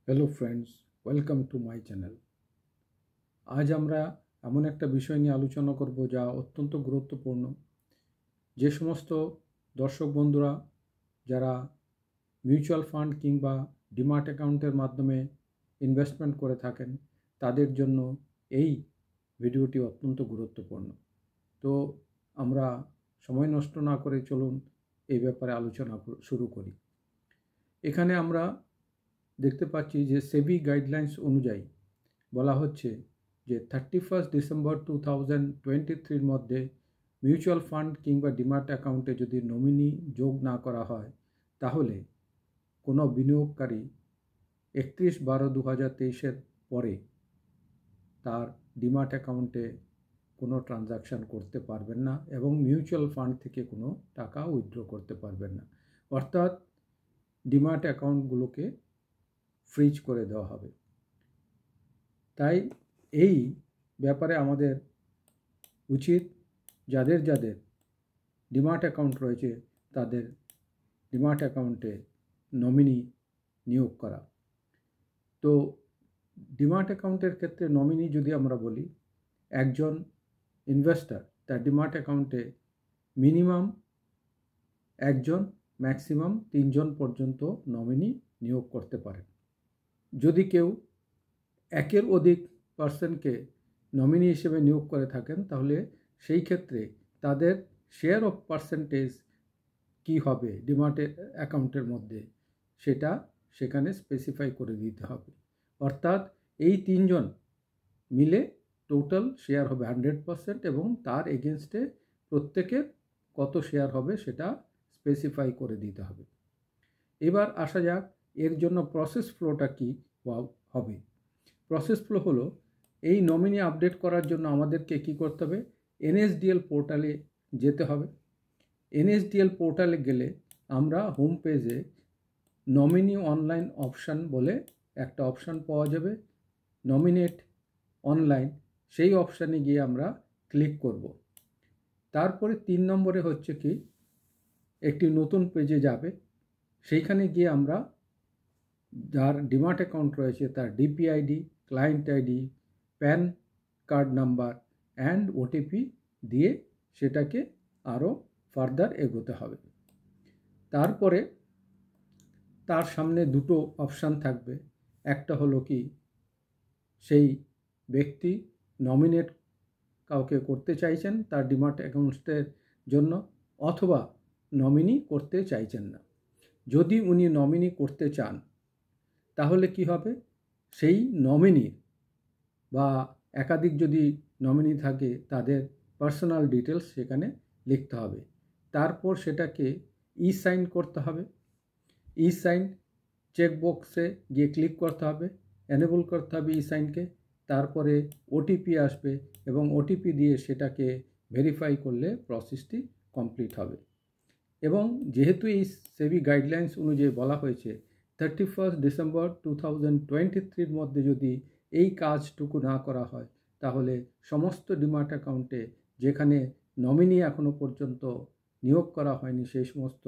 Hello friends, welcome to my channel. আজ আমরা এমন একটা বিষয় নিয়ে আলোচনা করব যা অত্যন্ত গুরুত্বপূর্ণ। যে সমস্ত দর্শক বন্ধুরা যারা মিউচুয়াল ফান্ড কিংবা ডিমার্ট অ্যাকাউন্টের মাধ্যমে ইনভেস্টমেন্ট করে থাকেন তাদের জন্য এই ভিডিওটি অত্যন্ত গুরুত্বপূর্ণ। তো আমরা সময় নষ্ট না করে চলুন এই ব্যাপারে আলোচনা শুরু করি। এখানে আমরা দেখতে পাচ্ছি যে সেবি গাইডলাইন্স অনুযায়ী বলা হচ্ছে যে 31 ডিসেম্বর 2023 মধ্যে মিউচুয়াল ফান্ড কিংবা ডিমার্ট অ্যাকাউন্টে যদি নমিনি যোগ না করা হয় তাহলে কোনো বিনিয়োগকারী 31/12/2023 পরে তার ডিমার্ট অ্যাকাউন্টে কোনো ট্রানজাকশান করতে পারবেন না এবং মিউচুয়াল ফান্ড থেকে কোনো টাকা উইথড্র করতে পারবেন না। অর্থাৎ ডিমার্ট অ্যাকাউন্টগুলোকে ফ্রিজ করে দেওয়া হবে। তাই এই ব্যাপারে আমাদের উচিত যাদের ডিমার্ট অ্যাকাউন্ট রয়েছে তাদের ডিমার্ট অ্যাকাউন্টে নমিনি নিয়োগ করা। তো ডিমার্ট অ্যাকাউন্টের ক্ষেত্রে নমিনি যদি আমরা বলি, একজন ইনভেস্টর তার ডিমার্ট অ্যাকাউন্টে মিনিমাম একজন, ম্যাক্সিমাম 3 জন পর্যন্ত নমিনি নিয়োগ করতে পারেন। যদি কেউ একের অধিক পার্সনকে নমিনি হিসেবে নিয়োগ করে থাকেন তাহলে সেই ক্ষেত্রে তাদের শেয়ার অফ পার্সেন্টেজ কী হবে ডিমার্ট অ্যাকাউন্টের মধ্যে সেটা সেখানে স্পেসিফাই করে দিতে হবে। অর্থাৎ এই 3 জন মিলে টোটাল শেয়ার হবে 100% এবং তার এগেনস্টে প্রত্যেকের কত শেয়ার হবে সেটা স্পেসিফাই করে দিতে হবে। এবার আসা যাক এর জন্য প্রসেস ফ্লোটা কী হবে। প্রসেস ফ্লো হলো, এই নমিনি আপডেট করার জন্য আমাদেরকে কী করতে হবে, NSDL পোর্টালে যেতে হবে। NSDL পোর্টালে গেলে আমরা হোম পেজে নমিনি অনলাইন অপশান বলে একটা অপশান পাওয়া যাবে, নমিনেট অনলাইন। সেই অপশানে গিয়ে আমরা ক্লিক করব। তারপরে 3 নম্বরে হচ্ছে কি, একটি নতুন পেজে যাবে। সেইখানে গিয়ে আমরা যার ডিমার্ট অ্যাকাউন্ট রয়েছে তার DP ID, client ID, PAN card number and OTP দিয়ে সেটাকে আরও ফার্দার এগোতে হবে। তারপরে তার সামনে দুটো অপশান থাকবে। একটা হলো কি, সেই ব্যক্তি নমিনেট কাউকে করতে চাইছেন তার ডিমার্ট অ্যাকাউন্টের জন্য, অথবা নমিনি করতে চাইছেন না। যদি উনি নমিনি করতে চান তাহলে কি হবে, সেই নমিনির বা একাধিক যদি নমিনি থাকে তাদের পার্সোনাল ডিটেলস সেখানে লিখতে হবে। তারপর সেটাকে ই সাইন করতে হবে। ই সাইন চেকবক্সে গিয়ে ক্লিক করতে হবে, এনেবল করতে হবে ই সাইনকে। তারপরে ওটিপি আসবে এবং ওটিপি দিয়ে সেটাকে ভেরিফাই করলে প্রসেসটি কমপ্লিট হবে। এবং যেহেতু এই সেবি গাইডলাইন্স অনুযায়ী বলা হয়েছে 31 ডিসেম্বর 2023 মধ্যে যদি এই কাজটুকু না করা হয় তাহলে সমস্ত ডিমার্ট অ্যাকাউন্টে যেখানে নমিনি এখনও পর্যন্ত নিয়োগ করা হয়নি সেই সমস্ত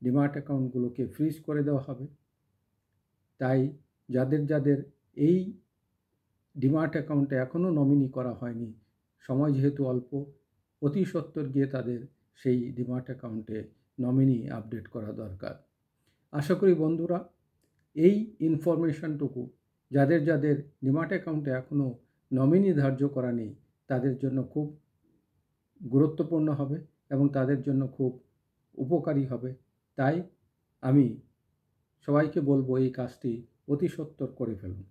ডিমার্ট অ্যাকাউন্টগুলোকে ফ্রিজ করে দেওয়া হবে। তাই যাদের এই ডিমার্ট অ্যাকাউন্টে এখনও নমিনি করা হয়নি, সময় যেহেতু অল্প, অতি সত্বর গিয়ে তাদের সেই ডিমার্ট অ্যাকাউন্টে নমিনি আপডেট করা দরকার। আশা করি বন্ধুরা এই ইনফরমেশনটুকু যাদের ডিমার্ট অ্যাকাউন্টে এখনও নমিনি ধার্য করা নেই তাদের জন্য খুব গুরুত্বপূর্ণ হবে এবং তাদের জন্য খুব উপকারী হবে। তাই আমি সবাইকে বলবো এই কাজটি অতি সত্বর করে ফেলুন।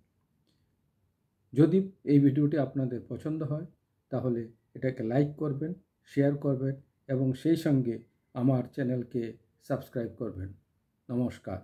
যদি এই ভিডিওটি আপনাদের পছন্দ হয় তাহলে এটাকে লাইক করবেন, শেয়ার করবেন এবং সেই সঙ্গে আমার চ্যানেলকে সাবস্ক্রাইব করবেন। নমস্কার।